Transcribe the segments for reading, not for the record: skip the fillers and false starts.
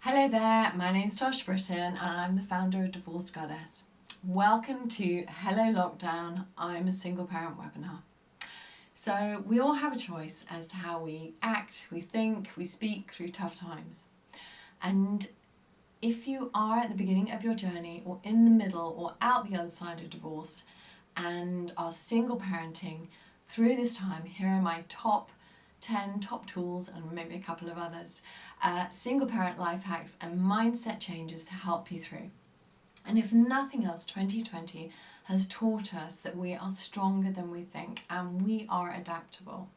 Hello there, my name's Tosh Britton and I'm the founder of Divorce Goddess. Welcome to Hello Lockdown, I'm a single parent webinar. So we all have a choice as to how we act, we think, we speak through tough times. And if you are at the beginning of your journey or in the middle or out the other side of divorce and are single parenting through this time, here are my top 10 top tools and maybe a couple of others, single parent life hacks and mindset changes to help you through. And if nothing else, 2020 has taught us that we are stronger than we think and we are adaptable.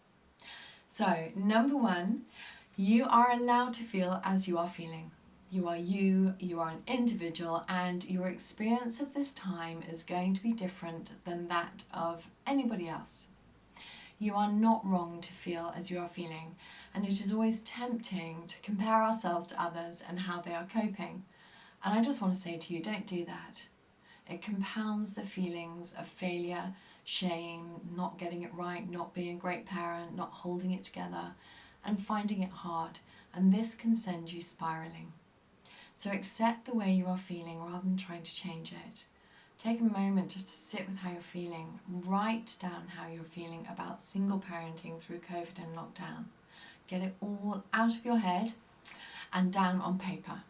So, number one, you are allowed to feel as you are feeling. You are an individual, and your experience of this time is going to be different than that of anybody else. You are not wrong to feel as you are feeling, and it is always tempting to compare ourselves to others and how they are coping. And I just want to say to you, don't do that. It compounds the feelings of failure, shame, not getting it right, not being a great parent, not holding it together, and finding it hard, and this can send you spiraling. So accept the way you are feeling rather than trying to change it. Take a moment just to sit with how you're feeling. Write down how you're feeling about single parenting through COVID and lockdown. Get it all out of your head and down on paper.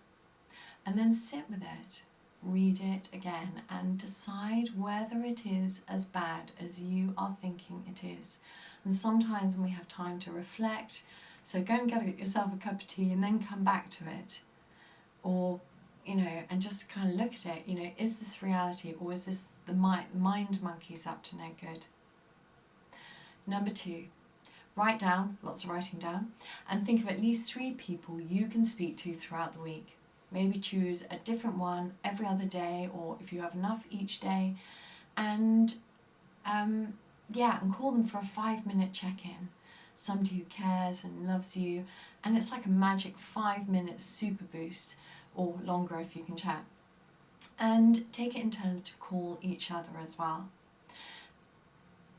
And then sit with it, read it again, and decide whether it is as bad as you are thinking it is. And sometimes when we have time to reflect, so go and get yourself a cup of tea and then come back to it. Or and just kind of look at it, is this reality or is this the mind monkeys up to no good? Number two, write down, lots of writing down, and think of at least 3 people you can speak to throughout the week. Maybe choose a different one every other day, or if you have enough each day, and and call them for a 5-minute check-in. Somebody who cares and loves you, and it's like a magic 5-minute super boost, or longer if you can chat. And take it in turns to call each other as well.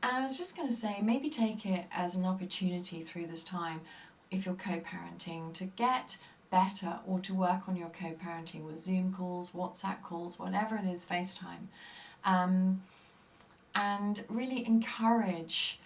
And I was just going to say, maybe take it as an opportunity through this time, if you're co-parenting, to get better or to work on your co-parenting with Zoom calls, WhatsApp calls, whatever it is, FaceTime. And really encourage,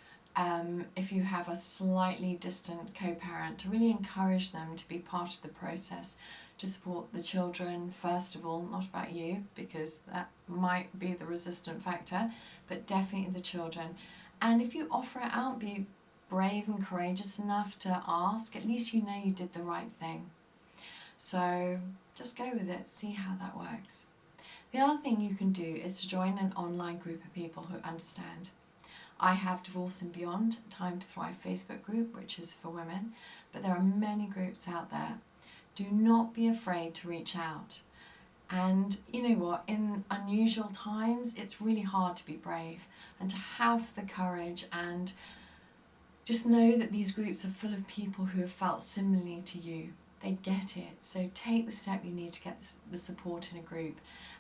if you have a slightly distant co-parent, to really encourage them to be part of the process, to support the children first of all, not about you, because that might be the resistant factor, but definitely the children. And if you offer it out, be brave and courageous enough to ask, at least you know you did the right thing. So just go with it, see how that works. The other thing you can do is to join an online group of people who understand. I have Divorce and Beyond, Time to Thrive Facebook group, which is for women, but there are many groups out there. Do not be afraid to reach out. And you know what, in unusual times, it's really hard to be brave and to have the courage, and just know that these groups are full of people who have felt similarly to you. They get it. So take the step you need to get the support in a group.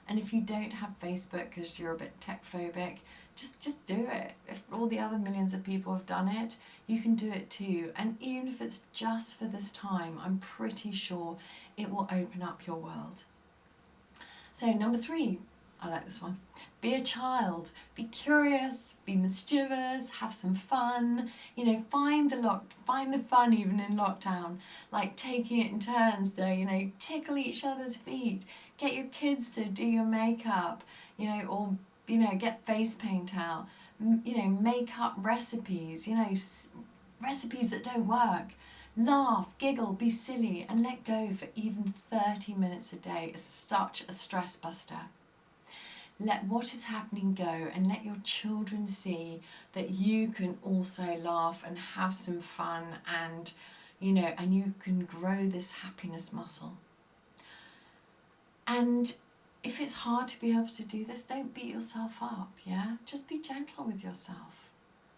And if you don't have Facebook because you're a bit tech phobic, just do it. If all the other millions of people have done it, you can do it too. And even if it's just for this time, I'm pretty sure it will open up your world. So number 3, I like this one. Be a child. Be curious, be mischievous, have some fun. Find the fun even in lockdown. Like taking it in turns to, tickle each other's feet. Get your kids to do your makeup, or get face paint out. Make up recipes, recipes that don't work. Laugh, giggle, be silly, and let go for even 30 minutes a day is such a stress buster. Let what is happening go, and let your children see that you can also laugh and have some fun, and you can grow this happiness muscle. And if it's hard to be able to do this, don't beat yourself up, yeah? Just be gentle with yourself.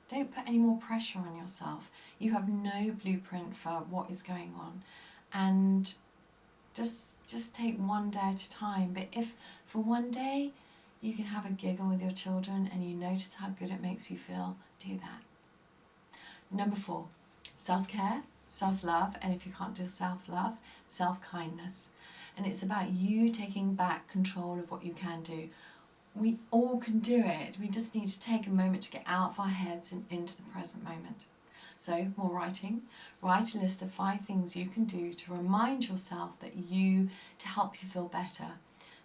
Don't put any more pressure on yourself. You have no blueprint for what is going on. And just take one day at a time. But if for one day you can have a giggle with your children and you notice how good it makes you feel, do that. Number 4, self-care, self-love, and if you can't do self-love, self-kindness. And it's about you taking back control of what you can do. We all can do it. We just need to take a moment to get out of our heads and into the present moment. So, more writing. Write a list of 5 things you can do to remind yourself to help you feel better.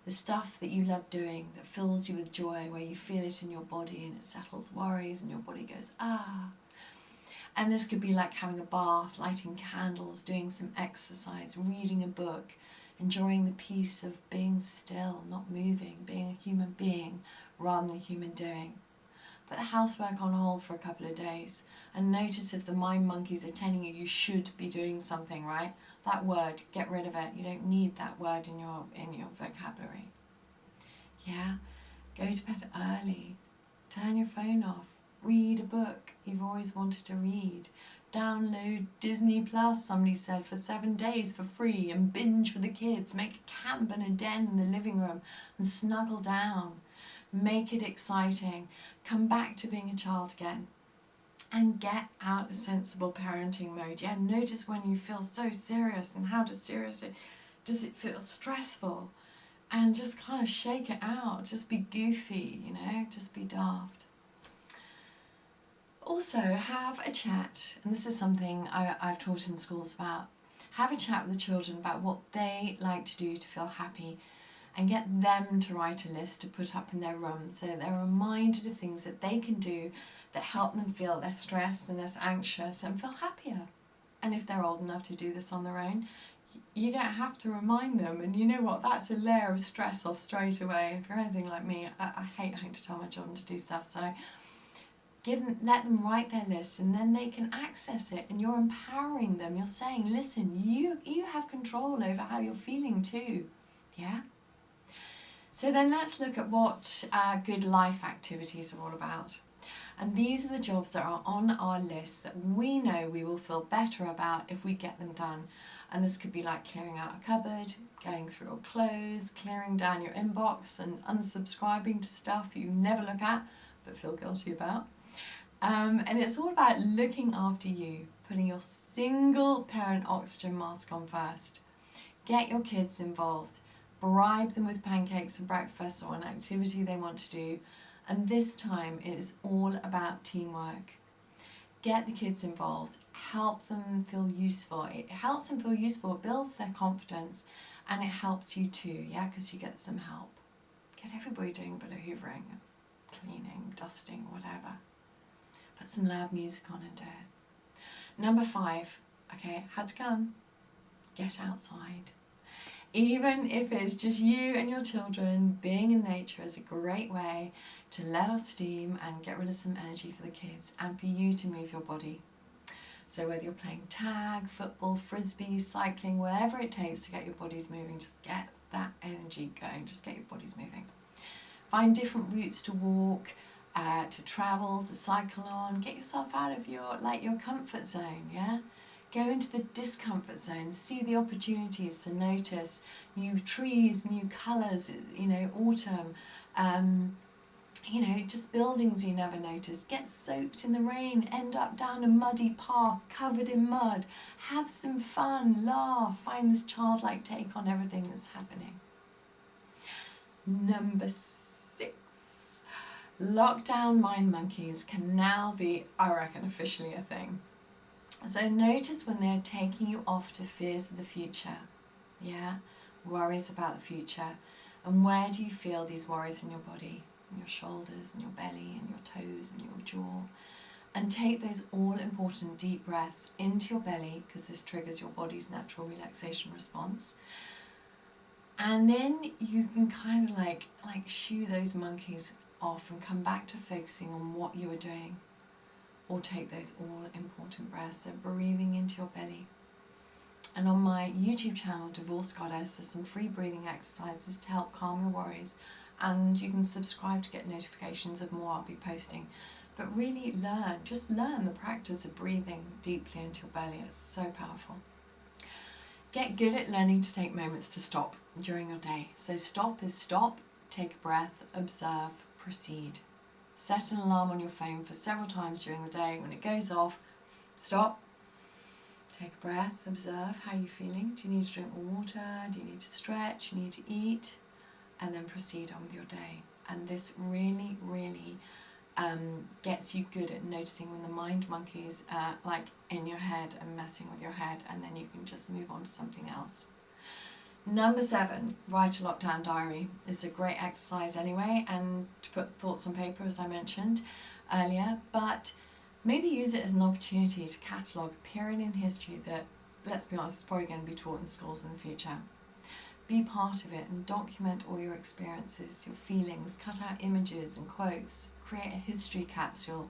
The stuff that you love doing, that fills you with joy, where you feel it in your body and it settles worries and your body goes, ah. And this could be like having a bath, lighting candles, doing some exercise, reading a book, enjoying the peace of being still, not moving, being a human being rather than a human doing. Put the housework on hold for a couple of days and notice if the mind monkeys are telling you should be doing something, right? That word, get rid of it. You don't need that word in your vocabulary. Yeah? Go to bed early. Turn your phone off. Read a book you've always wanted to read. Download Disney Plus, somebody said, for 7 days for free and binge with the kids. Make a camp and a den in the living room and snuggle down. Make it exciting. Come back to being a child again. And get out of sensible parenting mode. Yeah, notice when you feel so serious and how does it feel stressful? And just kind of shake it out. Just be goofy, just be daft. Also, have a chat, and this is something I've taught in schools about. Have a chat with the children about what they like to do to feel happy and get them to write a list to put up in their room so they're reminded of things that they can do that help them feel less stressed and less anxious and feel happier. And if they're old enough to do this on their own, you don't have to remind them. And you know what? That's a layer of stress off straight away. If you're anything like me, I hate having to tell my children to do stuff. So let them write their list and then they can access it, and you're empowering them. You're saying, listen, you have control over how you're feeling too. Yeah? So then let's look at what good life activities are all about. And these are the jobs that are on our list that we know we will feel better about if we get them done. And this could be like clearing out a cupboard, going through your clothes, clearing down your inbox and unsubscribing to stuff you never look at but feel guilty about. And it's all about looking after you, putting your single parent oxygen mask on first. Get your kids involved. Bribe them with pancakes for breakfast or an activity they want to do. And this time it is all about teamwork. Get the kids involved. Help them feel useful. It helps them feel useful. It builds their confidence. And it helps you too, yeah, because you get some help. Get everybody doing a bit of hoovering, cleaning, dusting, whatever. Put some loud music on and do it. Number 5, okay, had to come. Get outside. Even if it's just you and your children, being in nature is a great way to let off steam and get rid of some energy for the kids and for you to move your body. So whether you're playing tag, football, frisbee, cycling, whatever it takes to get your bodies moving, just get that energy going, just get your bodies moving. Find different routes to walk, to travel, to cycle on. Get yourself out of your comfort zone, yeah? Go into the discomfort zone, see the opportunities to notice new trees, new colours, autumn, just buildings you never noticed. Get soaked in the rain, end up down a muddy path covered in mud. Have some fun, laugh, find this childlike take on everything that's happening. Number 6. Lockdown mind monkeys can now be, I reckon, officially a thing. So notice when they're taking you off to fears of the future, yeah, worries about the future, and where do you feel these worries in your body, in your shoulders, in your belly, in your toes, in your jaw, and take those all-important deep breaths into your belly, because this triggers your body's natural relaxation response. And then you can kind of like shoo those monkeys off and come back to focusing on what you were doing. Or take those all-important breaths, so breathing into your belly. And on my YouTube channel, Divorce Goddess, there's some free breathing exercises to help calm your worries, and you can subscribe to get notifications of more I'll be posting. But really just learn the practice of breathing deeply into your belly. It's so powerful. Get good at learning to take moments to stop during your day. So stop is stop, take a breath, observe, proceed. Set an alarm on your phone for several times during the day. When it goes off, stop, Take a breath, observe how you're feeling. Do you need to drink more water? Do you need to stretch? Do you need to eat? And then proceed on with your day. And this really, really gets you good at noticing when the mind monkeys are like in your head and messing with your head, and then you can just move on to something else. Number 7, write a lockdown diary. It's a great exercise anyway, and to put thoughts on paper, as I mentioned earlier, but maybe use it as an opportunity to catalogue a period in history that, let's be honest, is probably going to be taught in schools in the future. Be part of it and document all your experiences, your feelings, cut out images and quotes, create a history capsule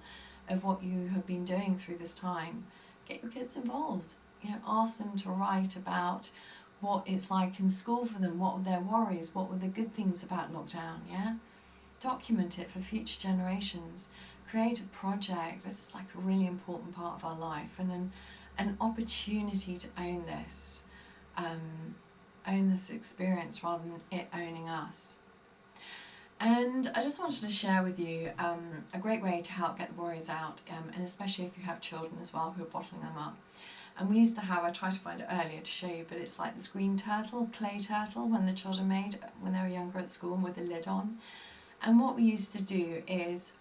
of what you have been doing through this time. Get your kids involved. Ask them to write about what it's like in school for them, what were their worries, what were the good things about lockdown, Document it for future generations. Create a project. This is like a really important part of our life, and an opportunity to own this experience rather than it owning us. And I just wanted to share with you a great way to help get the worries out, and especially if you have children as well who are bottling them up. And we used to have, I tried to find it earlier to show you, but it's like this green turtle, clay turtle, when the children made when they were younger at school with the lid on. And what we used to do is,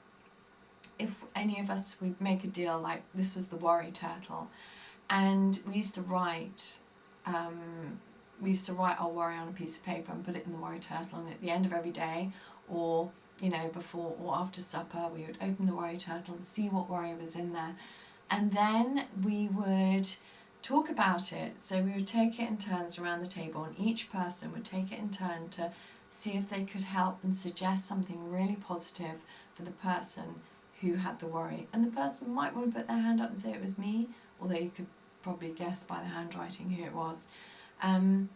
if any of us, we'd make a deal, like this was the worry turtle, and we used to write our worry on a piece of paper and put it in the worry turtle, and at the end of every day, or before or after supper, we would open the worry turtle and see what worry was in there. And then we would talk about it. So we would take it in turns around the table, and each person would take it in turn to see if they could help and suggest something really positive for the person who had the worry. And the person might want to put their hand up and say it was me, although you could probably guess by the handwriting who it was. And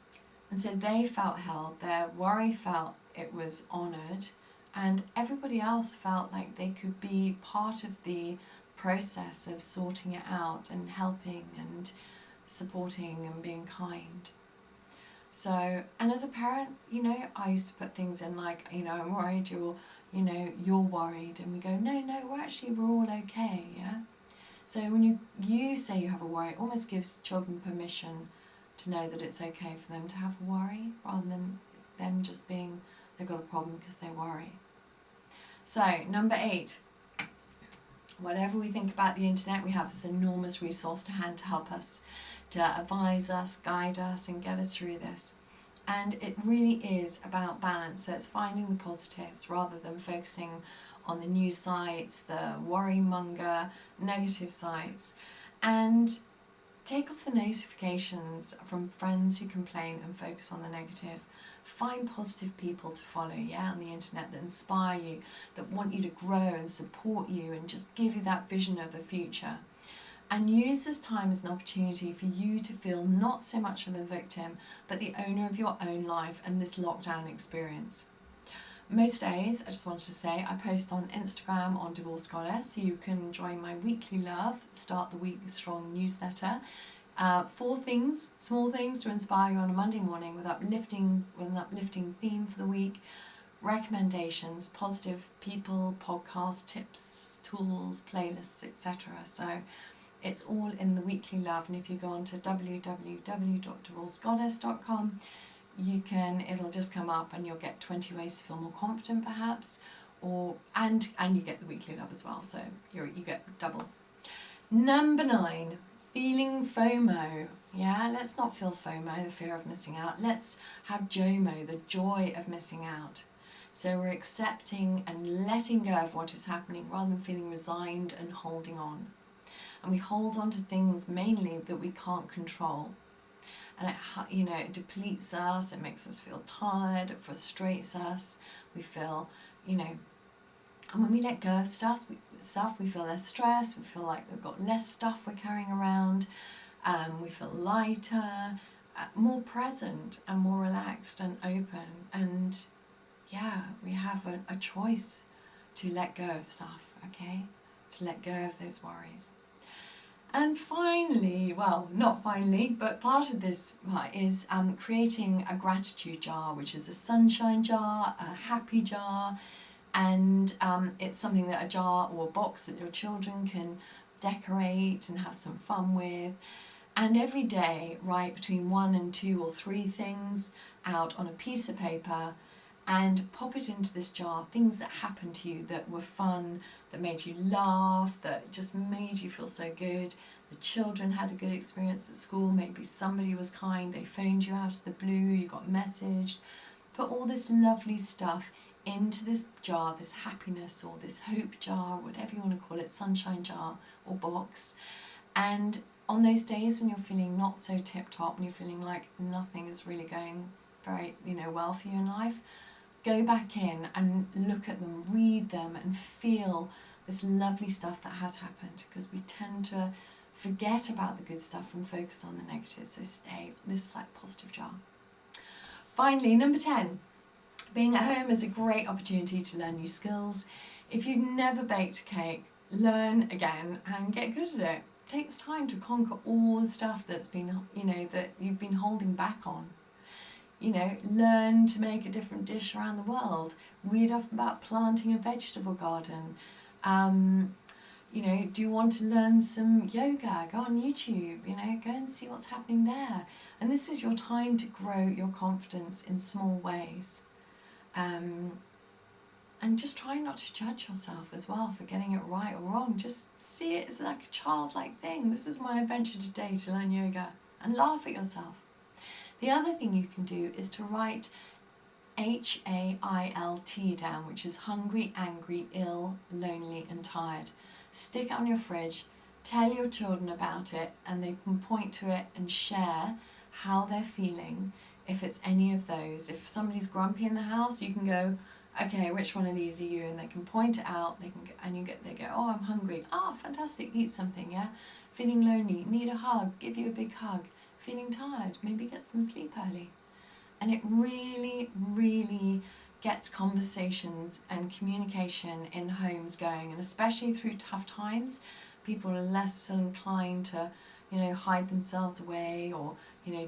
so they felt held, their worry felt it was honoured, and everybody else felt like they could be part of the process of sorting it out and helping and supporting and being kind. So, and as a parent, I used to put things in like, I'm worried, you're worried, and we go, no, we're all okay, So when you say you have a worry, it almost gives children permission to know that it's okay for them to have a worry, rather than them just being, they've got a problem because they worry. So, number 8, whatever we think about the internet, we have this enormous resource to hand to help us, to advise us, guide us, and get us through this. And it really is about balance. So it's finding the positives rather than focusing on the news sites, the worry monger, negative sites, and take off the notifications from friends who complain and focus on the negative. Find positive people to follow, on the internet, that inspire you, that want you to grow and support you and just give you that vision of the future. And use this time as an opportunity for you to feel not so much of a victim, but the owner of your own life and this lockdown experience. Most days, I just wanted to say, I post on Instagram on Divorce Goddess, so you can join my weekly love, start the week strong newsletter. 4 things, small things to inspire you on a Monday morning with an uplifting theme for the week, recommendations, positive people, podcast tips, tools, playlists, etc. So it's all in the weekly love, and if you go on to www.divorcegoddess.com, it'll just come up and you'll get 20 ways to feel more confident perhaps, and you get the weekly love as well, so you get double. Number 9, feeling FOMO. Let's not feel FOMO, the fear of missing out. Let's have JOMO, the joy of missing out. So we're accepting and letting go of what is happening rather than feeling resigned and holding on. And we hold on to things mainly that we can't control. And it depletes us, it makes us feel tired, it frustrates us. We feel, and when we let go of stuff, we feel less stressed, we feel like we've got less stuff we're carrying around, we feel lighter, more present and more relaxed and open. And we have a choice to let go of stuff, to let go of those worries. And finally, well, not finally, but part of this is creating a gratitude jar, which is a sunshine jar, a happy jar, and it's something that a jar or a box that your children can decorate and have some fun with. And every day write between 1 and 2 or 3 things out on a piece of paper and pop it into this jar, things that happened to you that were fun, that made you laugh, that just made you feel so good. The children had a good experience at school, maybe somebody was kind, they phoned you out of the blue, you got messaged. Put all this lovely stuff into this jar, this happiness or this hope jar, whatever you want to call it, sunshine jar or box. And on those days when you're feeling not so tip-top and you're feeling like nothing is really going very, well for you in life, go back in and look at them, read them, and feel this lovely stuff that has happened, because we tend to forget about the good stuff and focus on the negative. So stay, this is like positive jar. Finally, number 10, being at home is a great opportunity to learn new skills. If you've never baked a cake, learn again and get good at it. It takes time to conquer all the stuff that's been, that you've been holding back on. Learn to make a different dish around the world. Read up about planting a vegetable garden. Do you want to learn some yoga? Go on YouTube, go and see what's happening there. And this is your time to grow your confidence in small ways. And just try not to judge yourself as well for getting it right or wrong. Just see it as like a childlike thing. This is my adventure today to learn yoga, and laugh at yourself. The other thing you can do is to write HAILT down, which is hungry, angry, ill, lonely and tired. Stick it on your fridge, tell your children about it, and they can point to it and share how they're feeling. If it's any of those, if somebody's grumpy in the house, you can go, okay, which one of these are you? And they can point it out. They go, oh, I'm hungry. Ah, fantastic, eat something, yeah. Feeling lonely, need a hug, give you a big hug. Feeling tired, maybe get some sleep early. And it really, really gets conversations and communication in homes going, and especially through tough times, people are less inclined to, hide themselves away, or,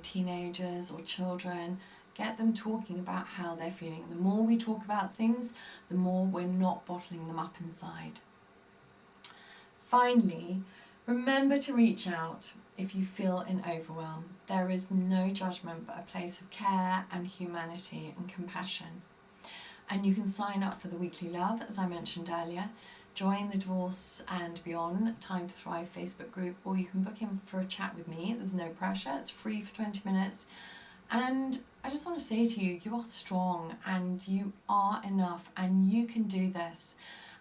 teenagers or children. Get them talking about how they're feeling. The more we talk about things, the more we're not bottling them up inside. Finally, remember to reach out if you feel in overwhelm. There is no judgment but a place of care and humanity and compassion. And you can sign up for the Weekly Love, as I mentioned earlier, join the Divorce and Beyond Time to Thrive Facebook group, or you can book in for a chat with me. There's no pressure, it's free for 20 minutes. And I just want to say to you, you are strong and you are enough, and you can do this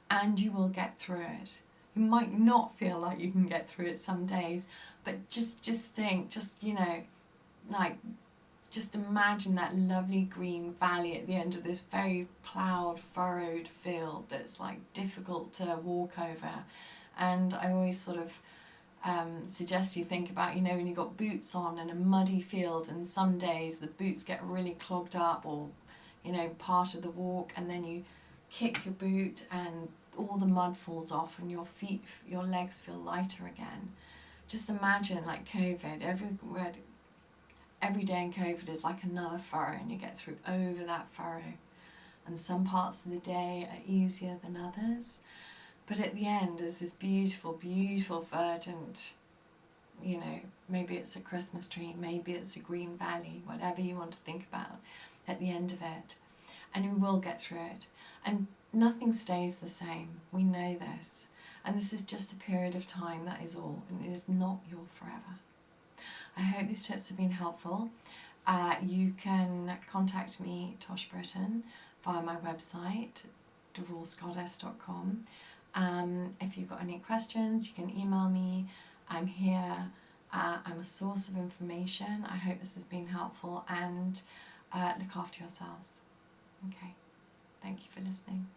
and you will get through it. You might not feel like you can get through it some days, but just think, just imagine that lovely green valley at the end of this very ploughed, furrowed field that's like difficult to walk over. And I always sort of suggest you think about, when you got boots on in a muddy field, and some days the boots get really clogged up, or part of the walk, and then you kick your boot and all the mud falls off and your legs feel lighter again. Just imagine like COVID, every day in COVID is like another furrow, and you get through over that furrow, and some parts of the day are easier than others, but at the end there's this beautiful, beautiful, verdant, maybe it's a Christmas tree, maybe it's a green valley, whatever you want to think about at the end of it, and you will get through it. And nothing stays the same, we know this, and this is just a period of time, that is all, and it is not your forever. I hope these tips have been helpful. You can contact me, Tosh Britton, via my website, divorcegoddess.com. If you've got any questions, you can email me. I'm here. I'm a source of information. I hope this has been helpful, and look after yourselves. Okay, thank you for listening.